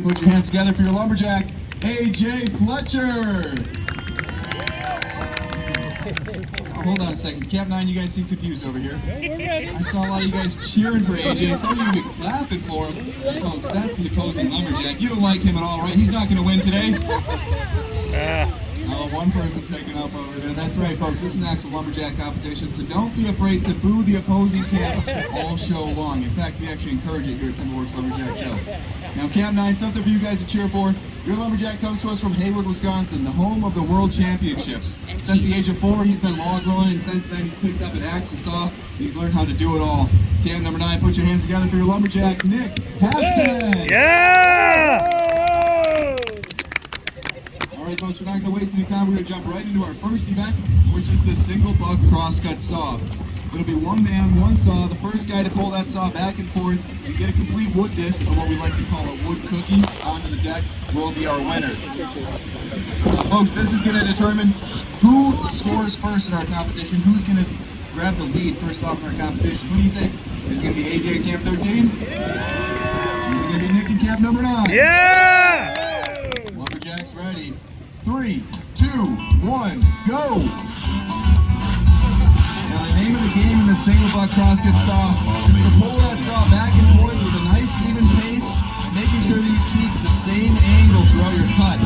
Put your hands together for your lumberjack, AJ Fletcher. Hold on a second. Camp 9, you guys seem confused over here. I saw a lot of you guys cheering for AJ. Some of you have been clapping for him. Folks, that's the opposing lumberjack. You don't like him at all, right? He's not going to win today. Oh, one person picking up over there. That's right, folks. This is an actual lumberjack competition, so don't be afraid to boo the opposing camp all show long. In fact, we actually encourage it here at Timberworks Lumberjack Show. Now, Camp 9, something for you guys to cheer for. Your lumberjack comes to us from Hayward, Wisconsin, the home of the World Championships. Since the age of 4, he's been log rolling, and since then, he's picked up an axe, a saw. He's learned how to do it all. Camp number 9, put your hands together for your lumberjack, Nick Hashtag. Yeah! All right, folks, we're not going to waste any time. We're going to jump right into our first event, which is the single buck crosscut saw. It'll be one man, one saw. The first guy to pull that saw back and forth and get a complete wood disc, or what we like to call a wood cookie, onto the deck will be our winner. Now, folks, this is going to determine who scores first in our competition, who's going to grab the lead first off in our competition. Who do you think? Is it going to be AJ in Camp 13? Is it going to be Nick in Camp number 9? Yeah! Lumberjacks ready. 3, 2, 1, go! Now the name of the game in the single buck crosscut saw is to pull that saw back and forth with a nice even pace, making sure that you keep the same angle throughout your cut.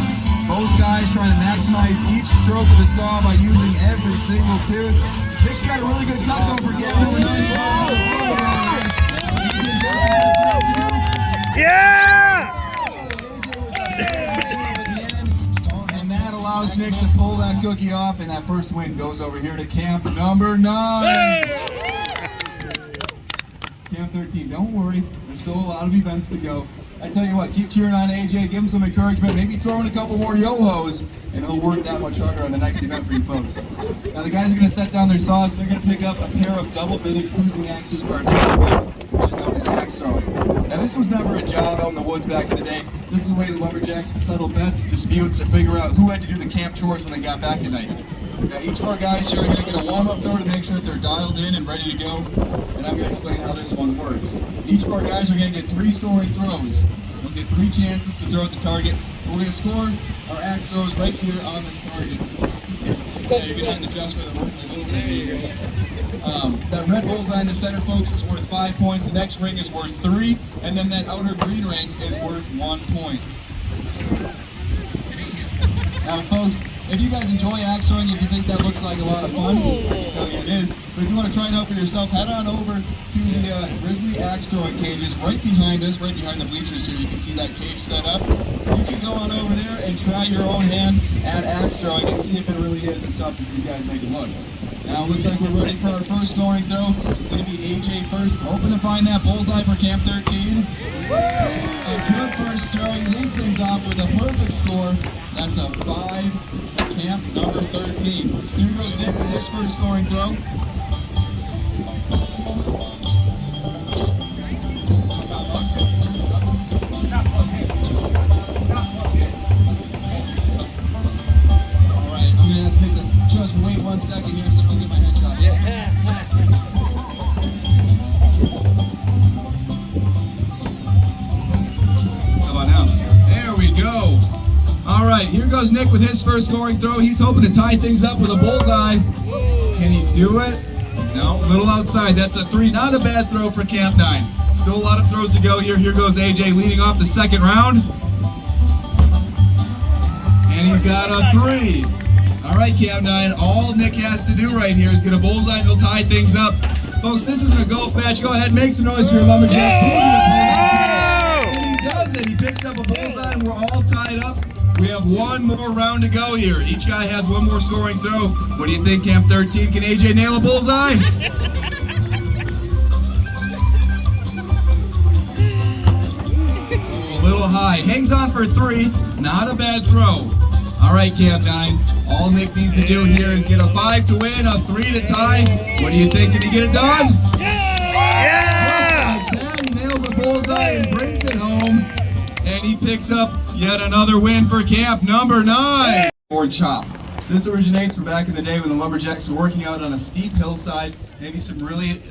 Both guys trying to maximize each stroke of the saw by using every single tooth. Nick's got a really good cut, don't forget. Yeah! Allows Nick to pull that cookie off, and that first win goes over here to camp number 9. Camp 13, don't worry, there's still a lot of events to go. I tell you what, keep cheering on AJ, give him some encouragement, maybe throw in a couple more yo-hos, and it'll work that much harder on the next event for you folks. Now the guys are going to set down their saws, and they're going to pick up a pair of double-bitted cruising axes for our next event, which is known as axe throwing. Now this was never a job out in the woods back in the day. This is the way the lumberjacks would settle bets, disputes, to figure out who had to do the camp chores when they got back tonight. Now each of our guys here are going to get a warm-up throw to make sure that they're dialed in and ready to go, and I'm going to explain how this one works. Each of our guys are going to get 3 scoring throws. They'll get 3 chances to throw at the target. We're going to score our axe throws right here on this target. Yeah, you're going to have to adjust for the work a little bit. That red bullseye in the center, folks, is worth 5 points. The next ring is worth 3, and then that outer green ring is worth 1 point. Now, folks, if you guys enjoy axe throwing, if you think that looks like a lot of fun, I can tell you it is. But if you want to try it out for yourself, head on over to the Grizzly axe throwing cages right behind us, right behind the bleachers here. You can see that cage set up. You can go on over there and try your own hand at axe throwing and see if it really is as tough as these guys make it look. Now it looks like we're ready for our first scoring throw. It's going to be AJ first, hoping to find that bullseye for Camp 13. A good first throw. He leads things off with a perfect score. That's a 5 for Camp number 13. Here goes Nick with his first scoring throw. Alright, I'm going to ask Nick to just wait 1 second here so I don't get my head shot. How about now? There we go. All right, here goes Nick with his first scoring throw. He's hoping to tie things up with a bullseye. Can he do it? No, a little outside. That's a 3. Not a bad throw for Camp 9. Still a lot of throws to go here. Here goes AJ leading off the second round. And he's got a 3. All right, Camp 9, all Nick has to do right here is get a bullseye and he'll tie things up. Folks, this isn't a golf match. Go ahead and make some noise for your lumberjack. And he does it. He picks up a bullseye and we're all tied up. We have 1 more round to go here. Each guy has 1 more scoring throw. What do you think, Camp 13? Can AJ nail a bullseye? Oh, a little high. Hangs on for 3. Not a bad throw. All right, Camp 9. All Nick needs to do here is get a 5 to win, a 3 to tie. What do you think? Can he get it done? Yeah! Just like that, he nails a bullseye and brings it home. And he picks up yet another win for Camp number 9. Board chop. This originates from back in the day when the lumberjacks were working out on a steep hillside, maybe some really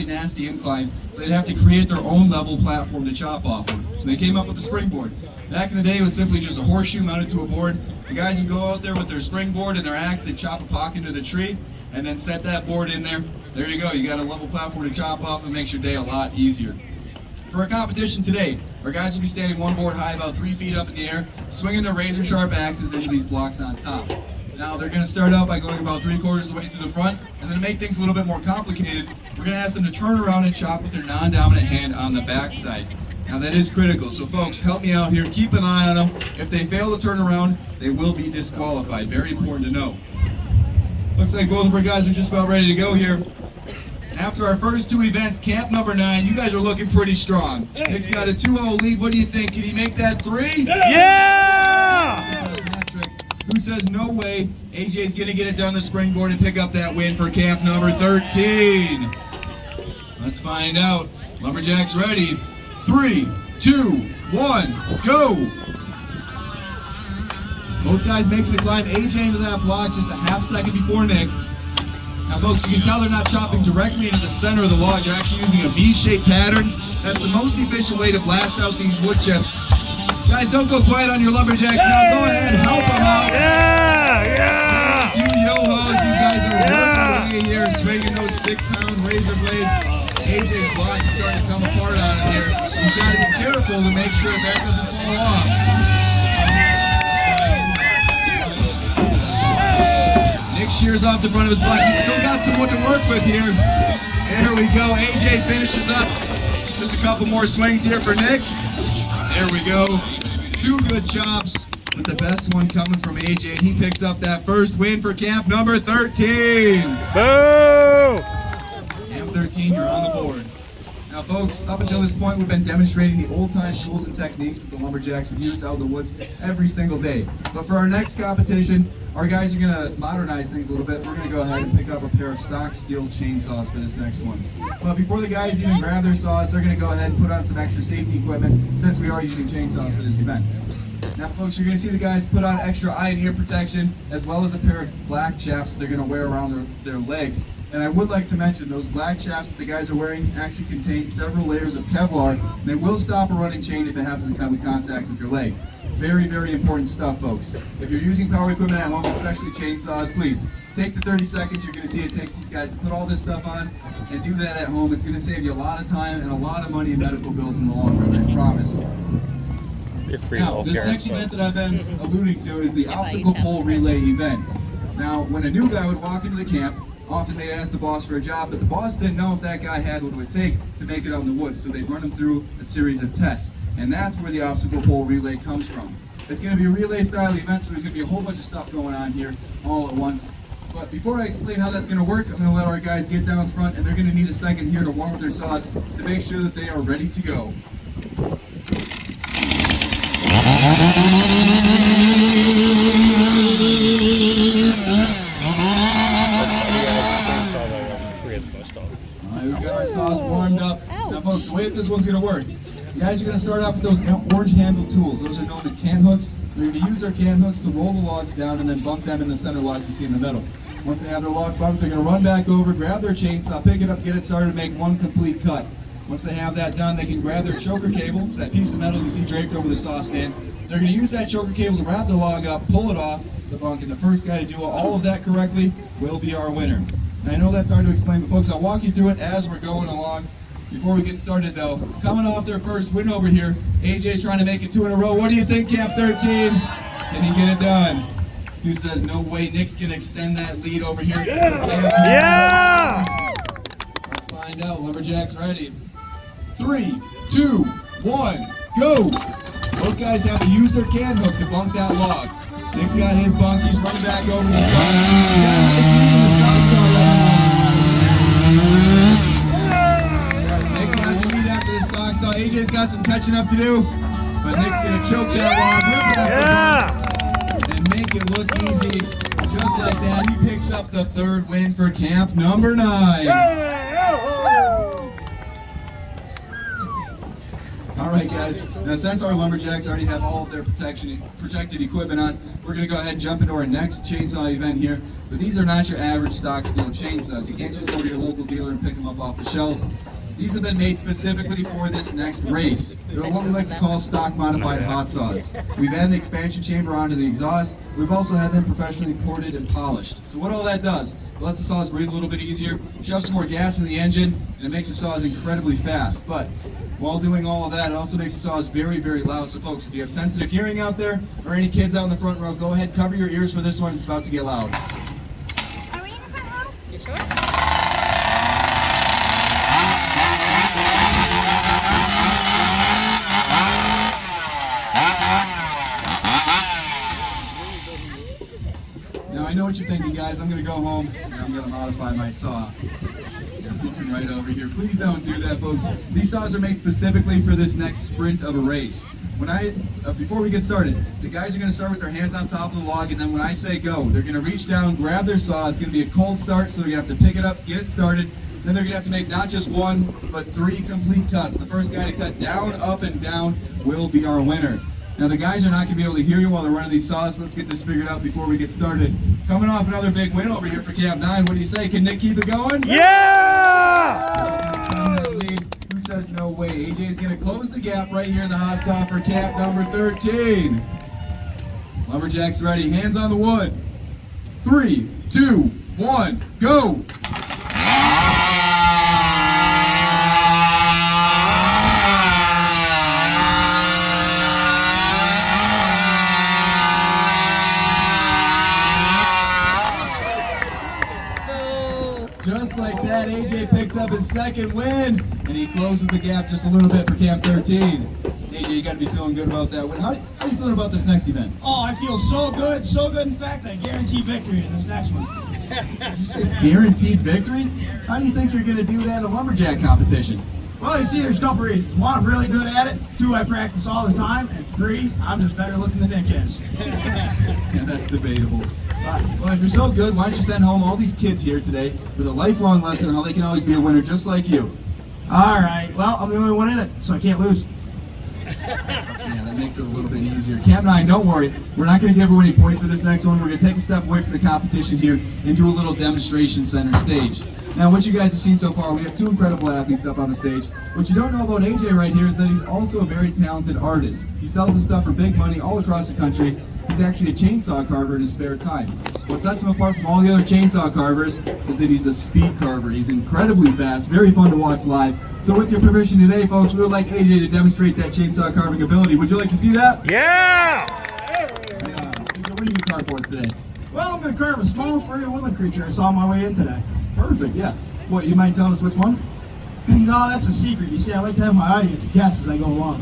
nasty incline, so they'd have to create their own level platform to chop off of. And they came up with a springboard. Back in the day, it was simply just a horseshoe mounted to a board. The guys would go out there with their springboard and their axe, they'd chop a pocket into the tree, and then set that board in there. There you go, you got a level platform to chop off and makes your day a lot easier. For our competition today, our guys will be standing one board high, about 3 feet up in the air, swinging their razor sharp axes into these blocks on top. Now they're going to start out by going about 3/4 of the way through the front, and then to make things a little bit more complicated, we're going to ask them to turn around and chop with their non-dominant hand on the backside. Now that is critical, so folks, help me out here, keep an eye on them. If they fail to turn around, they will be disqualified. Very important to know. Looks like both of our guys are just about ready to go here. After our first 2 events, camp number 9, you guys are looking pretty strong. Nick's got a 2-0 lead. What do you think? Can he make that 3? Yeah! Patrick, who says no way? AJ's going to get it down the springboard and pick up that win for camp number 13. Let's find out. Lumberjacks ready. 3, 2, 1, go! Both guys making the climb. AJ into that block just a half second before Nick. Now folks, you can tell they're not chopping directly into the center of the log. They're actually using a V-shaped pattern. That's the most efficient way to blast out these wood chips. Guys, don't go quiet on your lumberjacks now. Go ahead, help them out. Yeah! You yo-hos, these guys are working away here, swinging those 6-pound razor blades. AJ's block is starting to come apart on him here. He's got to be careful to make sure that doesn't fall off. Nick shears off the front of his block. He's still got some wood to work with here. There we go. AJ finishes up. Just a couple more swings here for Nick. There we go. 2 good chops, with the best one coming from AJ. He picks up that first win for camp number 13. Boo! Camp 13, you're on the board. Now folks, up until this point, we've been demonstrating the old-time tools and techniques that the lumberjacks would use out in the woods every single day. But for our next competition, our guys are gonna modernize things a little bit. We're gonna go ahead and pick up a pair of stock steel chainsaws for this next one. But before the guys even grab their saws, they're gonna go ahead and put on some extra safety equipment since we are using chainsaws for this event. Now folks, you're gonna see the guys put on extra eye and ear protection, as well as a pair of black chaps that they're gonna wear around their legs. And I would like to mention, those black chaps that the guys are wearing actually contain several layers of Kevlar, and they will stop a running chain if it happens to come in contact with your leg. Very, very important stuff, folks. If you're using power equipment at home, especially chainsaws, please take the 30 seconds. You're going to see it takes these guys to put all this stuff on and do that at home. It's going to save you a lot of time and a lot of money in medical bills in the long run, I promise. Now, this next event that I've been alluding to is the obstacle pole relay event. Now, when a new guy would walk into the camp, often they'd ask the boss for a job, but the boss didn't know if that guy had what it would take to make it out in the woods, so they'd run him through a series of tests. And that's where the obstacle pole relay comes from. It's going to be a relay style event, so there's going to be a whole bunch of stuff going on here all at once. But before I explain how that's going to work, I'm going to let our guys get down front, and they're going to need a second here to warm up their saws to make sure that they are ready to go. Alright, we've got our sauce warmed up. Now folks, the way that this one's going to work, you guys are going to start off with those orange handle tools. Those are known as can hooks. They're going to use their can hooks to roll the logs down and then bump them in the center logs you see in the middle. Once they have their log bumped, they're going to run back over, grab their chainsaw, pick it up, get it started, and make one complete cut. Once they have that done, they can grab their choker cable. It's that piece of metal you see draped over the saw stand. They're going to use that choker cable to wrap the log up, pull it off the bunk, and the first guy to do all of that correctly will be our winner. And I know that's hard to explain, but folks, I'll walk you through it as we're going along. Before we get started though, coming off their first win over here, AJ's trying to make it 2 in a row. What do you think, Camp 13? Can he get it done? Who says no way? Nick's going to extend that lead over here. Yeah! Let's find out. Lumberjacks ready. 3, 2, 1, go! Both guys have to use their can hook to bunk that log. Nick's got his bunk. He's running back over the saw. He's got a nice lead in the saw right now. Nick has the lead after the stock saw. AJ's got some catching up to do, but Nick's going to choke that log, rip it up the bunk, and make it look easy. Just like that, he picks up the 3rd win for camp number 9. Alright guys, now since our lumberjacks already have all of their protected equipment on, we're going to go ahead and jump into our next chainsaw event here. But these are not your average stock steel chainsaws. You can't just go to your local dealer and pick them up off the shelf. These have been made specifically for this next race. They're what we like to call stock modified hot saws. We've added an expansion chamber onto the exhaust. We've also had them professionally ported and polished. So what all that does, it lets the saws breathe a little bit easier, shoves some more gas in the engine, and it makes the saws incredibly fast. But while doing all of that, it also makes the saws very, very loud. So folks, if you have sensitive hearing out there, or any kids out in the front row, go ahead, cover your ears for this one. It's about to get loud. Are we in the front row? You sure? Now I know what you're thinking, guys. I'm gonna go home and I'm gonna modify my saw. I'm looking right over here. Please don't do that, folks. These saws are made specifically for this next sprint of a race. Before we get started, the guys are going to start with their hands on top of the log, and then when I say go, they're going to reach down, grab their saw. It's going to be a cold start, so they're going to have to pick it up, get it started. Then they're going to have to make not just one, but 3 complete cuts. The first guy to cut down, up, and down will be our winner. Now the guys are not going to be able to hear you while they're running these saws, so let's get this figured out before we get started. Coming off another big win over here for Camp 9, what do you say? Can Nick keep it going? Yeah! Who says no way? AJ's going to close the gap right here in the hot saw for Camp number 13. Lumberjacks ready, hands on the wood. 3, 2, 1, go! Just like that, AJ picks up his second win, and he closes the gap just a little bit for Camp 13. AJ, you got to be feeling good about that win. How are you feeling about this next event? Oh, I feel so good, so good. In fact, I guarantee victory in this next one. You say guaranteed victory? How do you think you're going to do that in a lumberjack competition? Well, you see, there's a couple reasons. 1, I'm really good at it. 2, I practice all the time. And 3, I'm just better looking than Nick is. Yeah, that's debatable. Well, if you're so good, why don't you send home all these kids here today with a lifelong lesson on how they can always be a winner just like you? All right. Well, I'm the only one in it, so I can't lose. Yeah, that makes it a little bit easier. Camp 9, don't worry. We're not going to give away any points for this next one. We're going to take a step away from the competition here and do a little demonstration center stage. Now, what you guys have seen so far, we have 2 incredible athletes up on the stage. What you don't know about AJ right here is that he's also a very talented artist. He sells his stuff for big money all across the country. He's actually a chainsaw carver in his spare time. What sets him apart from all the other chainsaw carvers is that he's a speed carver. He's incredibly fast, very fun to watch live. So with your permission today, folks, we would like AJ to demonstrate that chainsaw carving ability. Would you like to see that? Yeah! AJ, what are you going to carve for us today? Well, I'm going to carve a small furry woodland creature I saw on my way in today. Perfect, yeah. What, you mind telling us which one? No, that's a secret. You see, I like to have my audience guess as I go along.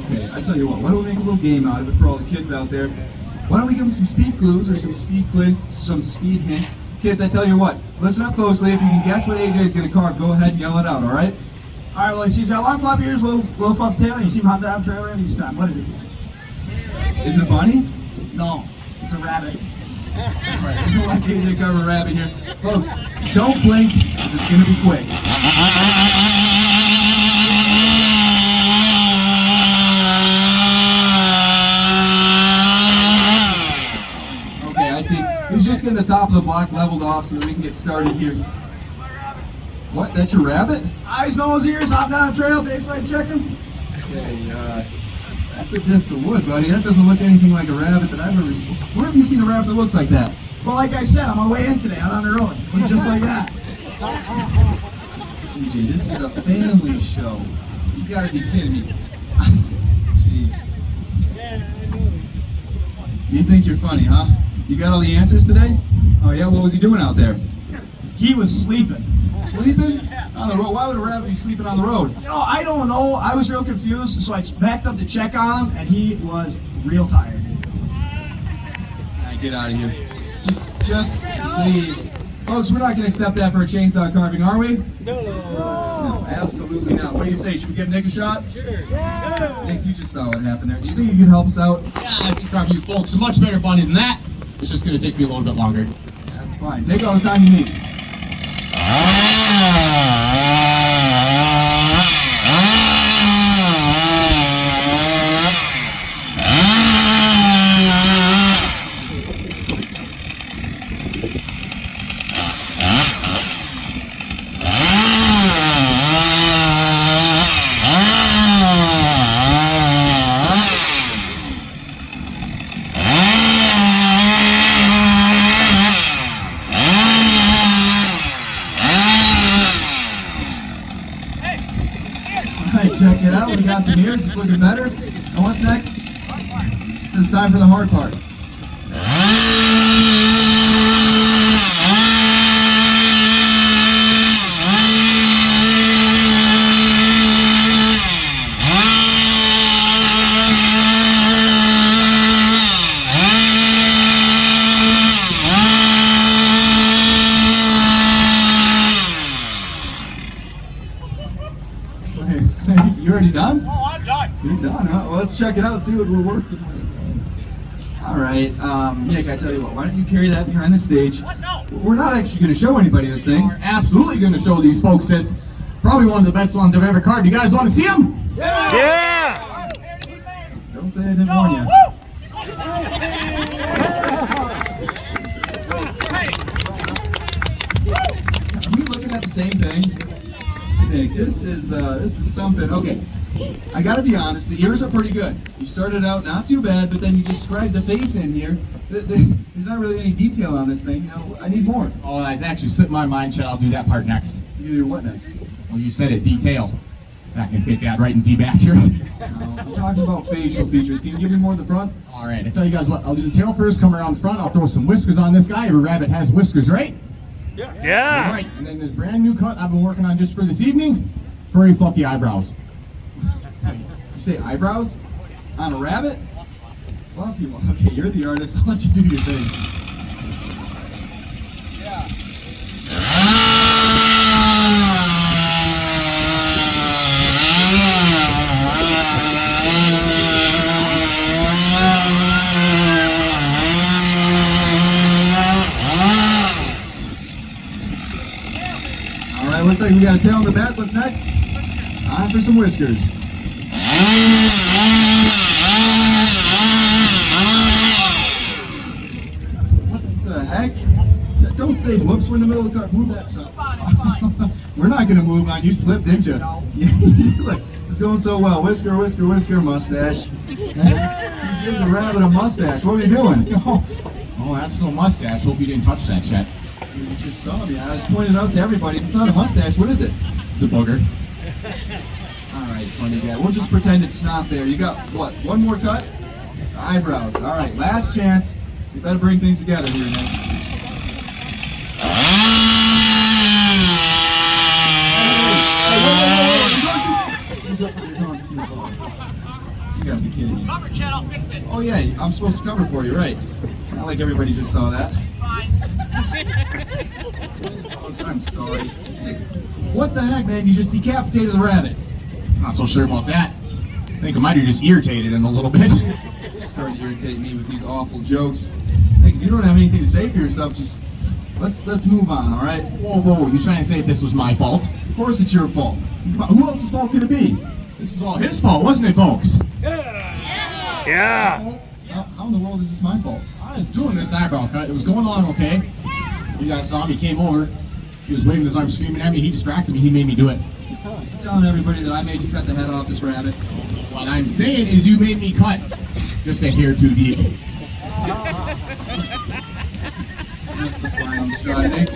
Okay, I tell you what, why don't we make a little game out of it for all the kids out there? Why don't we give them some speed clues or some speed hints? Kids, I tell you what, listen up closely. If you can guess what AJ is going to carve, go ahead and yell it out, all right? All right, well, he's got long floppy ears, little fluffy tail, and you see him hop down trail around each time. What is it? Is it a bunny? No, it's a rabbit. All right, we're going to watch AJ carve a rabbit here. Folks, don't blink, because it's going to be quick. He's just getting the top of the block leveled off so that we can get started here. What? That's your rabbit? Eyes, nose, ears, hop down the trail, tastes like chicken. Okay, that's a disc of wood, buddy. That doesn't look anything like a rabbit that I've ever seen. Where have you seen a rabbit that looks like that? Well, like I said, on my way in today, out on the road. Look just like that. AJ, this is a family show. You gotta be kidding me. Jeez. You think you're funny, huh? You got all the answers today? Oh yeah, what was he doing out there? He was sleeping. Sleeping? On the road? Why would a rabbit be sleeping on the road? You know, I don't know. I was real confused, so I backed up to check on him, and he was real tired. Alright, get out of here. Just leave. Folks, we're not going to accept that for a chainsaw carving, are we? No, absolutely not. What do you say? Should we give Nick a shot? Sure. Nick, you just saw what happened there. Do you think you can help us out? Yeah, I can carve you folks a much better bunny than that. It's just going to take me a little bit longer. That's fine. Take all the time you need. out. We got some ears. It's looking better. And what's next? So it's time for the hard part. You already done? Oh, I'm done. You're done, huh? Well, let's check it out, see what we're working with. All right, Nick, I tell you what, why don't you carry that behind the stage? What? No. We're not actually going to show anybody this thing. We're absolutely going to show these folks this. Probably one of the best ones I've ever carved. You guys want to see them? Yeah. Don't say I didn't warn you. Are we looking at the same thing? Nick, this is something. Okay, I gotta be honest, the ears are pretty good. You started out not too bad, but then you just scribed the face in here. There's not really any detail on this thing. You know, I need more. Oh, that actually slipped my mind, Chet. I'll do that part next. You gonna do what next? Well, you said it, detail. I can fit that right in D-back here. I'm talking about facial features. Can you give me more of the front? All right, I tell you guys what, I'll do the tail first, come around front, I'll throw some whiskers on this guy. Every rabbit has whiskers, right? Yeah. All right, and then this brand new cut I've been working on just for this evening, furry fluffy eyebrows. You say eyebrows? On a rabbit? Fluffy one. Okay, you're the artist. I'll let you do your thing. All right, looks like we got a tail in the back. What's next? Time for some whiskers. What the heck? Don't say whoops, we're in the middle of the car. Move that son. We're not gonna move on. You slipped, didn't you? No. Look, it's going so well. Whisker, whisker, whisker, mustache. You gave the rabbit a mustache. What are you doing? Oh, that's no mustache. Hope you didn't touch that, Chet. You just saw me. I pointed out to everybody. If it's not a mustache, what is it? It's a booger. All right, funny guy. We'll just pretend it's not there. You got, what, one more cut? Eyebrows. All right, last chance. You better bring things together here, Nick. You're going too far. You gotta be kidding me. Cover, Chet, I'll fix it. Oh, yeah, I'm supposed to cover for you, right? Not like everybody just saw that. Folks, I'm sorry. What the heck, man? You just decapitated the rabbit. Not so sure about that. I think I might have just irritated him a little bit. Starting to irritate me with these awful jokes. Nick, if you don't have anything to say for yourself, just let's move on, all right? Whoa, whoa, you trying to say this was my fault? Of course it's your fault. Who else's fault could it be? This is all his fault, wasn't it, folks? Yeah. How in the world is this my fault? I was doing this eyebrow cut. It was going on okay. You guys saw him. He came over. He was waving his arm, screaming at me. He distracted me. He made me do it. I'm telling everybody that I made you cut the head off this rabbit. What I'm saying is you made me cut just a hair too deep. That's the final shot, Nick.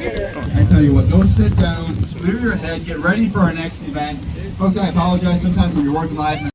I tell you what, go sit down, clear your head, get ready for our next event. Folks, I apologize. Sometimes when you're working live,